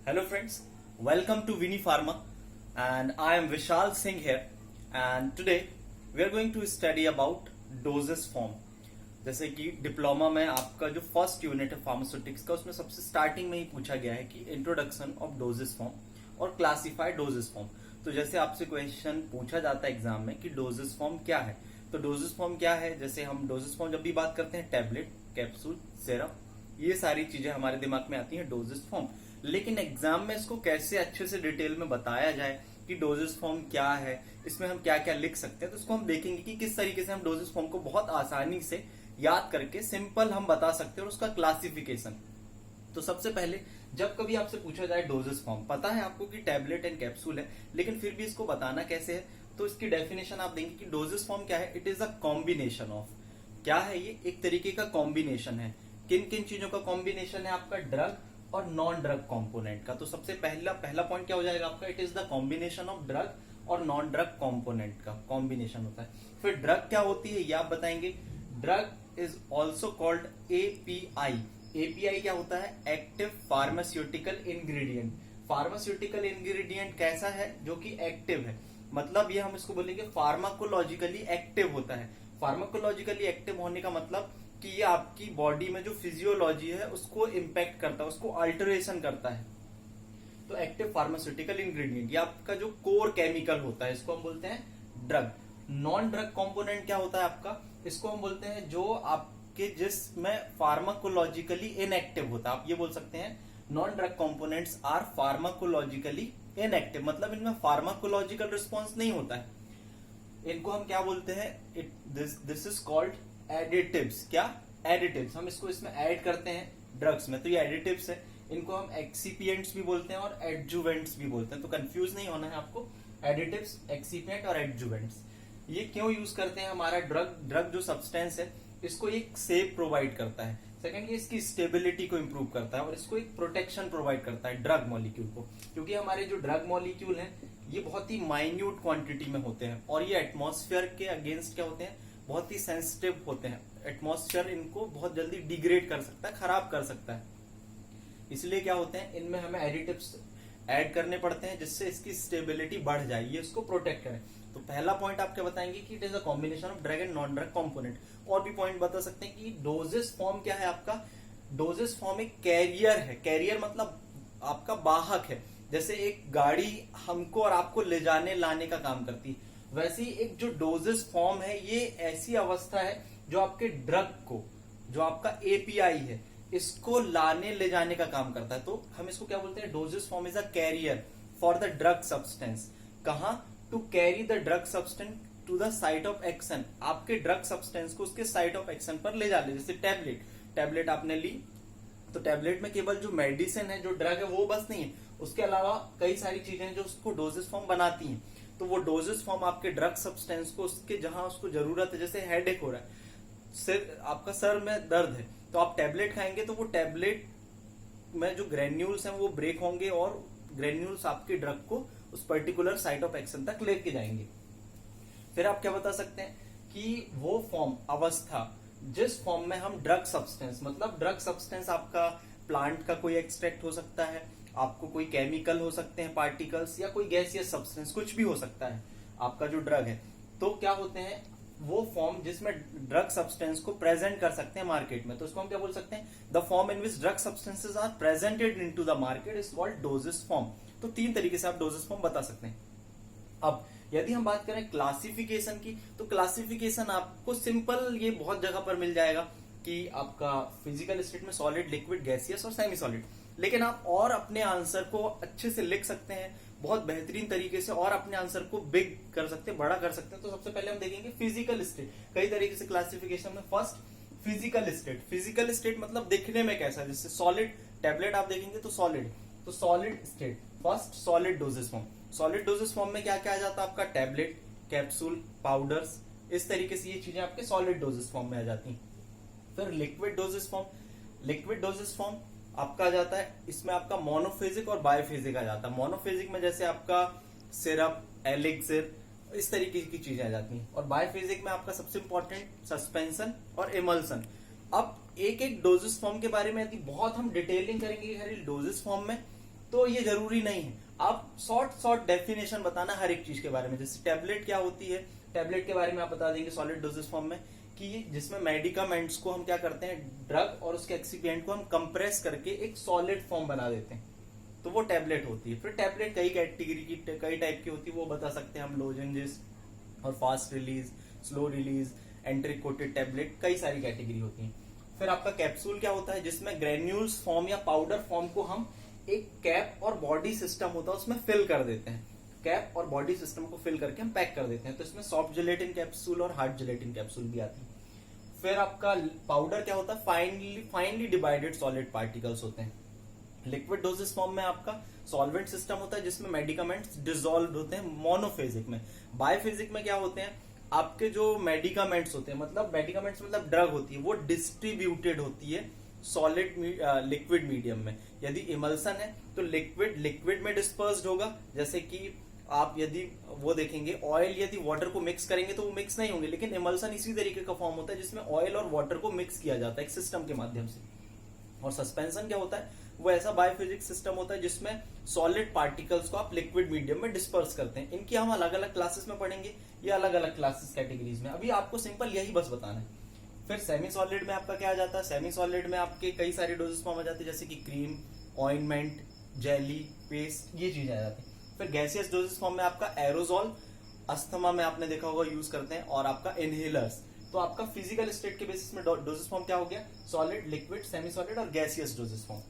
Hello friends, welcome to Vini Pharma and I am Vishal Singh here and today we are going to study about doses form. जैसे कि diploma में आपका जो first unit है pharmaceutics का उसमें सबसे स्टार्टिंग में ही पूछा गया है कि इंट्रोडक्शन ऑफ डोजेस फॉर्म और क्लासिफाइड डोजेस फॉर्म। तो जैसे आपसे क्वेश्चन पूछा जाता है एग्जाम में कि डोजेस फॉर्म क्या है, तो डोजेस फॉर्म क्या है, जैसे हम डोजेस फॉर्म जब भी बात करते हैं टैबलेट, कैप्सूल, सिरप, ये सारी चीजें हमारे दिमाग में आती हैं डोजेस फॉर्म। लेकिन एग्जाम में इसको कैसे अच्छे से डिटेल में बताया जाए कि डोजेस फॉर्म क्या है, इसमें हम क्या क्या लिख सकते हैं, तो इसको हम देखेंगे कि किस तरीके से हम डोजेस फॉर्म को बहुत आसानी से याद करके सिंपल हम बता सकते हैं और उसका क्लासिफिकेशन। तो सबसे पहले जब कभी आपसे पूछा जाए डोजेस फॉर्म, पता है आपको कि टैबलेट एंड कैप्सूल है, लेकिन फिर भी इसको बताना कैसे है, तो इसकी डेफिनेशन आप देंगे कि डोजेस फॉर्म क्या है। It is a combination of, क्या है ये, एक तरीके का कॉम्बिनेशन है। किन किन चीजों का कॉम्बिनेशन है आपका, ड्रग और नॉन ड्रग कंपोनेंट का। तो सबसे पहला पॉइंट क्या हो जाएगा आपका, it is the combination of drug और नॉन ड्रग कंपोनेंट का कॉम्बिनेशन होता है। फिर ड्रग क्या होती है ये आप बताएंगे। Drug is also called API. API क्या होता है, active pharmaceutical ingredient. Pharmaceutical ingredient कैसा है, जो कि एक्टिव है, मतलब ये हम इसको बोलेंगे फार्माकोलॉजिकली एक्टिव होता है। फार्माकोलॉजिकली एक्टिव होने का मतलब कि ये आपकी बॉडी में जो फिजियोलॉजी है उसको इम्पैक्ट करता है, उसको अल्टरेशन करता है। तो एक्टिव फार्मास्यूटिकल इंग्रेडिएंट ये आपका जो कोर केमिकल होता है, इसको हम बोलते हैं ड्रग। नॉन ड्रग कंपोनेंट क्या होता है आपका, इसको हम बोलते हैं जो आपके जिसमें फार्माकोलॉजिकली इनएक्टिव होता है। आप ये बोल सकते हैं non drug components are pharmacologically inactive, मतलब इनमें फार्माकोलॉजिकल रिस्पॉन्स नहीं होता है। इनको हम क्या बोलते हैं, दिस इज कॉल्ड एडिटिव्स। क्या, एडिटिव्स। हम इसको इसमें ऐड करते हैं ड्रग्स में, तो ये एडिटिव्स है। इनको हम एक्सीपिएंट्स भी बोलते हैं और एडजुवेंट्स भी बोलते हैं, तो कंफ्यूज नहीं होना है आपको। एडिटिव्स, एक्सीपिएंट और एडजुवेंट्स ये क्यों यूज करते हैं, हमारा ड्रग जो सब्सटेंस है इसको एक सेफ प्रोवाइड करता है। सेकंड, ये इसकी स्टेबिलिटी को इंप्रूव करता है और इसको एक प्रोटेक्शन प्रोवाइड करता है ड्रग मॉलिक्यूल को, क्योंकि हमारे जो ड्रग मॉलिक्यूल हैं ये बहुत ही माइन्यूट क्वांटिटी में होते हैं और ये एटमॉस्फेयर के अगेंस्ट क्या होते हैं, बहुत ही सेंसिटिव होते हैं। एटमॉस्फेयर इनको बहुत जल्दी डिग्रेड कर सकता है, खराब कर सकता है। इसलिए क्या होते हैं, इनमें हमें एडिटिव्स ऐड करने पड़ते हैं जिससे इसकी स्टेबिलिटी बढ़ जाए, ये इसको प्रोटेक्ट करें। तो पहला पॉइंट आप क्या बताएंगे कि it is a combination of drug and non drug component. और भी पॉइंट बता सकते हैं कि डोजेस फॉर्म क्या है आपका। डोजेस फॉर्म एक कैरियर है। कैरियर मतलब आपका वाहक है। जैसे एक गाड़ी हमको और आपको ले जाने लाने का काम करती है, वैसे ही एक जो डोजेस फॉर्म है ये ऐसी अवस्था है जो आपके ड्रग को, जो आपका एपीआई है, इसको लाने ले जाने का काम करता है। तो हम इसको क्या बोलते हैं, dosage form is a carrier for the drug substance. कहां, to carry the drug substance to the site of action. आपके ड्रग सब्सटेंस को उसके साइट ऑफ एक्शन पर ले जाने। जैसे टैबलेट आपने ली, तो टैबलेट में केवल जो मेडिसिन है, जो ड्रग है, वो बस नहीं है, उसके अलावा कई सारी चीजें हैं जो उसको डोजेस फॉर्म बनाती हैं। तो वो डोजेस फॉर्म आपके ड्रग सब्सटेंस को उसके जहां उसको जरूरत है, जैसे हेडेक हो रहा है, आपका सर में दर्द है, तो आप टैबलेट खाएंगे तो वो टैबलेट में जो ग्रेन्यूल्स हैं वो ब्रेक होंगे और ग्रेन्यूल्स आपके ड्रग को उस पर्टिकुलर साइट ऑफ एक्शन तक लेके जाएंगे। फिर आप क्या बता सकते हैं कि वो फॉर्म, अवस्था, जिस फॉर्म में हम ड्रग सब्सटेंस, मतलब ड्रग सब्सटेंस आपका प्लांट का कोई एक्सट्रैक्ट हो सकता है, आपको कोई केमिकल हो सकते हैं, पार्टिकल्स, या कोई गैसियस सब्सटेंस, कुछ भी हो सकता है आपका जो ड्रग है। तो क्या होते हैं वो फॉर्म जिसमें ड्रग सब्सटेंस को प्रेजेंट कर सकते हैं मार्केट में, तो उसको हम क्या बोल सकते हैं, the form in which drug substances are presented into the market is called dosage form. तो तीन तरीके से आप डोजेस फॉर्म बता सकते हैं। अब यदि हम बात करें क्लासिफिकेशन की, तो क्लासिफिकेशन आपको सिंपल ये बहुत जगह पर मिल जाएगा कि आपका फिजिकल स्टेट में सॉलिड, लिक्विड, गैसियस और सेमी सॉलिड। लेकिन आप और अपने आंसर को अच्छे से लिख सकते हैं बहुत बेहतरीन तरीके से, और अपने आंसर को बिग कर सकते हैं, बड़ा कर सकते हैं। तो सबसे पहले हम देखेंगे फिजिकल स्टेट। कई तरीके से क्लासिफिकेशन में, first physical state. Physical state मतलब दिखने में कैसा, जैसे सॉलिड, टैबलेट आप देखेंगे तो सॉलिड, तो solid state. First solid doses form. Solid doses form में क्या क्या आ जाता है आपका, टैबलेट, कैप्सूल, पाउडर्स, इस तरीके से ये चीजें आपके सॉलिड डोजेस फॉर्म में आ जाती हैं। फिर liquid dosage form. Liquid dosage form आपका आ जाता है, इसमें आपका मोनोफेजिक और बायोफेजिक आ जाता है। मोनोफेजिक में जैसे आपका सिरप, एलिक्सिर, इस तरीके की चीजें आ जाती हैं। और बायोफेजिक में आपका सबसे इंपॉर्टेंट सस्पेंशन और इमल्सन। अब एक एक डोजेस फॉर्म के बारे में यदि बहुत हम डिटेलिंग करेंगे डोजेस फॉर्म में, तो ये जरूरी नहीं है। आप शॉर्ट डेफिनेशन बताना हर एक चीज के बारे में। जैसे टैबलेट क्या होती है, टैबलेट के बारे में आप बता देंगे सॉलिड डोजेस फॉर्म में कि जिसमें मेडिकामेंट्स को हम क्या करते हैं, ड्रग और उसके एक्सिपिएंट को हम कंप्रेस करके एक सॉलिड फॉर्म बना देते हैं, तो वो टैबलेट होती है। फिर टैबलेट कई कैटेगरी की, कई टाइप की होती है, वो बता सकते हैं हम, लोजेंजेस और fast release, slow release, एंट्रिक coated tablet, कई सारी कैटेगरी होती है। फिर आपका कैप्सूल क्या होता है, जिसमें ग्रेन्यूल्स फॉर्म या पाउडर फॉर्म को हम एक कैप और बॉडी सिस्टम होता है उसमें फिल कर देते हैं, कैप और बॉडी सिस्टम को फिल करके हम पैक कर देते हैं। तो इसमें सॉफ्ट जेलेटिन कैप्सूल और हार्ड जेलेटिन कैप्सूल भी आती है। फिर आपका पाउडर क्या होता है, फाइनली डिवाइडेड सॉलिड पार्टिकल्स होते हैं। लिक्विड डोजेस फॉर्म में आपका सॉल्वेंट सिस्टम होता है जिसमें मेडिकामेंट्स डिसॉल्व होते हैं मोनोफेजिक में। बायोफेजिक में क्या होते हैं, आपके जो मेडिकामेंट्स होते हैं, मतलब मेडिकामेंट्स मतलब ड्रग होती है, वो डिस्ट्रीब्यूटेड होती है सॉलिड लिक्विड मीडियम में। यदि इमल्सन है तो लिक्विड में डिस्पर्स्ड होगा। जैसे कि आप यदि वो देखेंगे, ऑयल यदि वाटर को मिक्स करेंगे तो वो मिक्स नहीं होंगे, लेकिन इमल्सन इसी तरीके का फॉर्म होता है जिसमें ऑयल और वाटर को मिक्स किया जाता है एक सिस्टम के माध्यम से। और सस्पेंशन क्या होता है, वो ऐसा बायोफिजिक्स सिस्टम होता है जिसमें सॉलिड पार्टिकल्स को आप लिक्विड मीडियम में डिस्पर्स करते हैं। इनकी हम अलग अलग क्लासेस में पढ़ेंगे, ये अलग अलग क्लासेस कैटेगरीज में। अभी आपको सिंपल यही बस बताना है। फिर सेमी सॉलिड में आपका क्या आ जाता है, सेमी सॉलिड में आपके कई सारे डोजेस फॉर्म आ जाते हैं, जैसे कि क्रीम, ऑइंटमेंट, जेली, पेस्ट, ये चीजें आ जाती है। फिर गैसियस डोजेस फॉर्म में आपका एरोजॉल, अस्थमा में आपने देखा होगा यूज करते हैं, और आपका इनहेलर्स। तो आपका फिजिकल स्टेट के बेसिस में डोजेस फॉर्म क्या हो गया, सॉलिड, लिक्विड, सेमी सॉलिड और गैसियस डोजेस फॉर्म।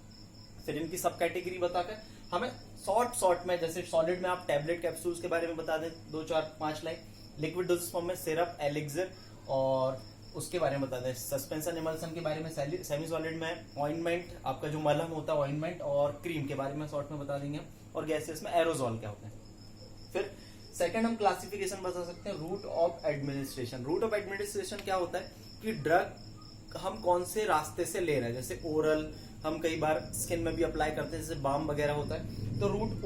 फिर इनकी सब कैटेगरी बताकर हमें शॉर्ट में, जैसे सॉलिड में आप टैबलेट कैप्सूल्स के बारे में बता दें 2, 4, 5 लाइन। लिक्विड डोजेस फॉर्म में सिरप, एलिक्सर और उसके बारे में बता दें। सस्पेंशन इमल्सन के बारे में सेमी सॉलिड में ऑइंटमेंट, आपका जो मलहम होता है ऑइंटमेंट, और क्रीम के बारे में शॉर्ट में बता देंगे। और गैसेस में एरोजॉल क्या होता है। फिर सेकंड हम क्लासिफिकेशन बता सकते हैं, route of administration. Route of administration क्या होता है कि ड्रग हम कौन से रास्ते से ले रहे हैं। जैसे ओरल, हम कई बार स्किन में भी अप्लाई करते हैं, जैसे बाम वगैरह होता है, तो रूट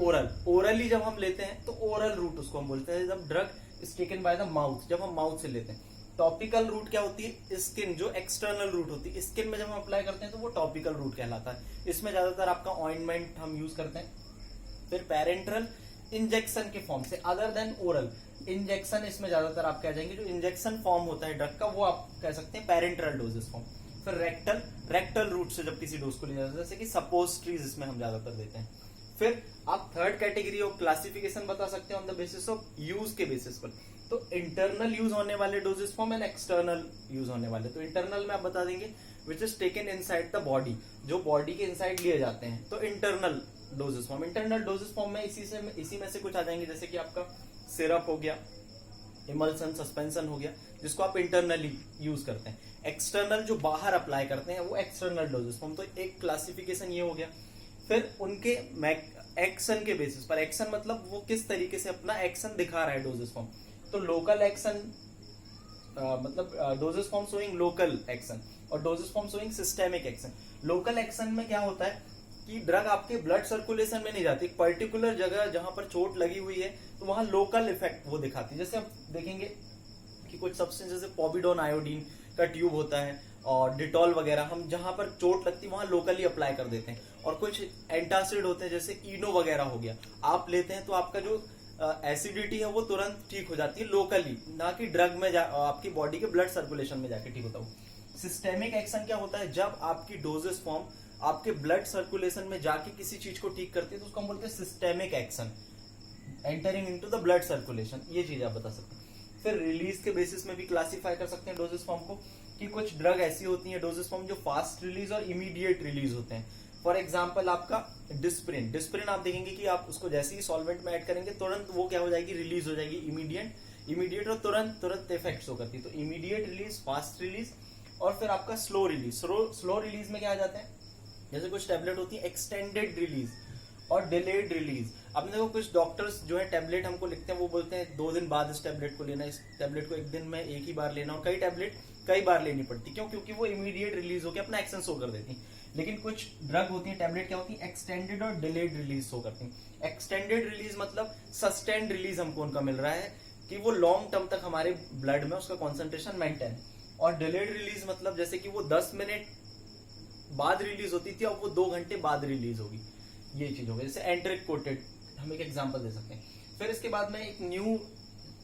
ओरली जब हम लेते हैं तो ओरल रूट उसको हम बोलते हैं। जब drug is taken by the mouth, जब हम माउथ से लेते हैं। टॉपिकल रूट क्या होती है, स्किन, जो एक्सटर्नल रूट होती है, स्किन में जब हम अप्लाई करते हैं तो वो टॉपिकल रूट कहलाता है। इसमें ज्यादातर आपका ऑइंटमेंट हम यूज करते हैं। फिर पैरेंट्रल, इंजेक्शन के फॉर्म से, अदर देन ओरल। इंजेक्शन इसमें ज्यादातर आप कह जाएंगे, जो इंजेक्शन फॉर्म होता है ड्रग का, वो आप कह सकते हैं पैरेंट्रल डोजेस फॉर्म। फिर रेक्टल रूट से जब किसी डोज को लिया जाता है, जैसे कि सपोस्ट्रीज इसमें हम ज्यादातर देते हैं। फिर आप थर्ड कैटेगरी ऑफ क्लासिफिकेशन बता सकते हैं on the basis of use के बेसिस पर। तो इंटरनल यूज होने वाले doses form and external use होने वाले। तो इंटरनल में आप बता देंगे which is taken inside the body, जो बॉडी के इनसाइड लिए जाते हैं, तो internal doses form. Internal doses form में इसी में से कुछ आ जाएंगे, जैसे कि आपका सिरप हो गया, इमल्सन, सस्पेंशन हो गया, जिसको आप इंटरनली यूज करते हैं। एक्सटर्नल जो बाहर अप्लाई करते हैं वो एक्सटर्नल डोजेस फॉर्म। तो एक क्लासिफिकेशन ये हो गया। फिर उनके एक्शन के बेसिस पर, एक्शन मतलब वो किस तरीके से अपना एक्शन दिखा रहा है डोजेस फॉर्म। तो लोकल एक्शन मतलब dosage form showing local action, और dosage form showing systemic action. Local action में क्या होता है कि ड्रग आपके ब्लड सर्कुलेशन में नहीं जाती, एक पर्टिकुलर जगह जहां पर चोट लगी हुई है तो वहां लोकल इफेक्ट वो दिखाती है। जैसे आप देखेंगे कि कुछ सब्सटेंस जैसे पॉविडोन आयोडीन का ट्यूब होता है और डिटॉल वगैरह, हम जहां पर चोट लगती है वहां लोकली अप्लाई कर देते हैं। और कुछ एंटासिड होते हैं, जैसे इनो वगैरह हो गया, आप लेते हैं तो आपका जो एसिडिटी है वो तुरंत ठीक हो जाती है लोकली, ना कि ड्रग में आपकी बॉडी के ब्लड सर्कुलेशन में जाके ठीक होता है। सिस्टेमिक एक्शन क्या होता है, जब आपकी डोजेस फॉर्म आपके ब्लड सर्कुलेशन में जाके किसी चीज को ठीक करती है तो उसको हम बोलते हैं systemic action, entering into the blood circulation. ये चीज आप बता सकते हैं। फिर रिलीज के बेसिस में भी क्लासिफाई कर सकते हैं डोजेस फॉर्म को, कि कुछ ड्रग ऐसी होती है डोजेस फॉर्म जो फास्ट रिलीज और इमीडिएट रिलीज होते हैं। फॉर एग्जाम्पल आपका डिस्प्रिन आप देखेंगे कि आप उसको जैसे ही सॉल्वेंट में ऐड करेंगे तुरंत वो क्या हो जाएगी, रिलीज हो जाएगी, इमीडिएट और तुरंत इफेक्ट शो करती है। तो इमीडिएट रिलीज, फास्ट रिलीज, और फिर आपका स्लो रिलीज। स्लो रिलीज में क्या आ जाता है, जैसे कुछ टैबलेट होती है एक्सटेंडेड रिलीज और डिलेड रिलीज। आपने देखो कुछ डॉक्टर्स जो है टैबलेट हमको लिखते हैं, वो बोलते हैं 2 दिन बाद इस टैबलेट को लेना, इस टैबलेट को 1 दिन में एक ही बार लेना, और कई टैबलेट कई बार लेनी पड़ती। क्यों? क्योंकि वो इमीडिएट रिलीज होकर अपना एक्शन शो कर देती है। लेकिन कुछ ड्रग होती है, टैबलेट क्या होती है, एक्सटेंडेड और डिलेड रिलीज शो करती है। एक्सटेंडेड रिलीज मतलब सस्टेन्ड रिलीज हमको उनका मिल रहा है कि वो लॉन्ग टर्म तक हमारे ब्लड में उसका कॉन्सेंट्रेशन मेंटेन। और डिलेड रिलीज मतलब जैसे कि वो 10 मिनट बाद रिलीज होती थी और वो 2 घंटे बाद रिलीज होगी। ये चीज हो गई। जैसे एंट्रिक कोटेड, हम एक एग्जांपल दे सकते हैं। फिर इसके बाद में एक न्यू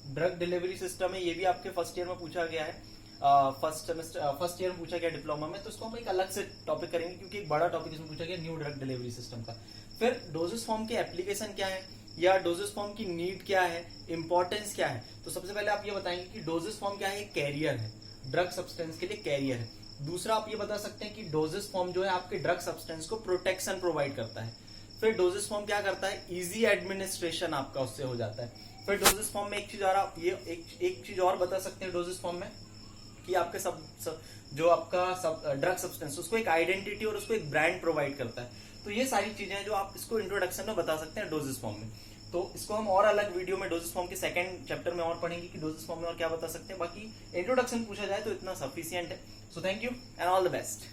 ड्रग डिलीवरी सिस्टम है, ये भी आपके फर्स्ट ईयर में पूछा गया है, फर्स्ट ईयर में पूछा गया डिप्लोमा में, तो इसको हम एक अलग से टॉपिक करेंगे क्योंकि एक बड़ा टॉपिक इसमें पूछा गया न्यू ड्रग डिलीवरी सिस्टम का। फिर डोजेस फॉर्म के एप्लीकेशन क्या है, या डोजेस फॉर्म की नीड क्या है, इंपॉर्टेंस क्या है। तो सबसे पहले आप ये बताएंगे कि डोजेस फॉर्म क्या है, कैरियर है, ड्रग सब्सटेंस के लिए कैरियर है। दूसरा आप ये बता सकते हैं कि डोजेस फॉर्म जो है आपके ड्रग सब्सटेंस को प्रोटेक्शन प्रोवाइड करता है। फिर डोजेस फॉर्म क्या करता है, इजी एडमिनिस्ट्रेशन आपका उससे हो जाता है। फिर डोजेस फॉर्म में एक चीज और आप ये एक चीज और बता सकते हैं डोजेस फॉर्म में, कि आपके सब जो आपका ड्रग सब्सटेंस उसको एक आइडेंटिटी और उसको एक ब्रांड प्रोवाइड करता है। तो ये सारी चीजें हैं जो आप इसको इंट्रोडक्शन में बता सकते हैं डोजेस फॉर्म में। तो इसको हम और अलग वीडियो में डोजेस फॉर्म के सेकंड चैप्टर में और पढ़ेंगे कि डोजेस फॉर्म में और क्या बता सकते हैं। बाकी इंट्रोडक्शन पूछा जाए तो इतना सफिशियंट है। So thank you and all the best.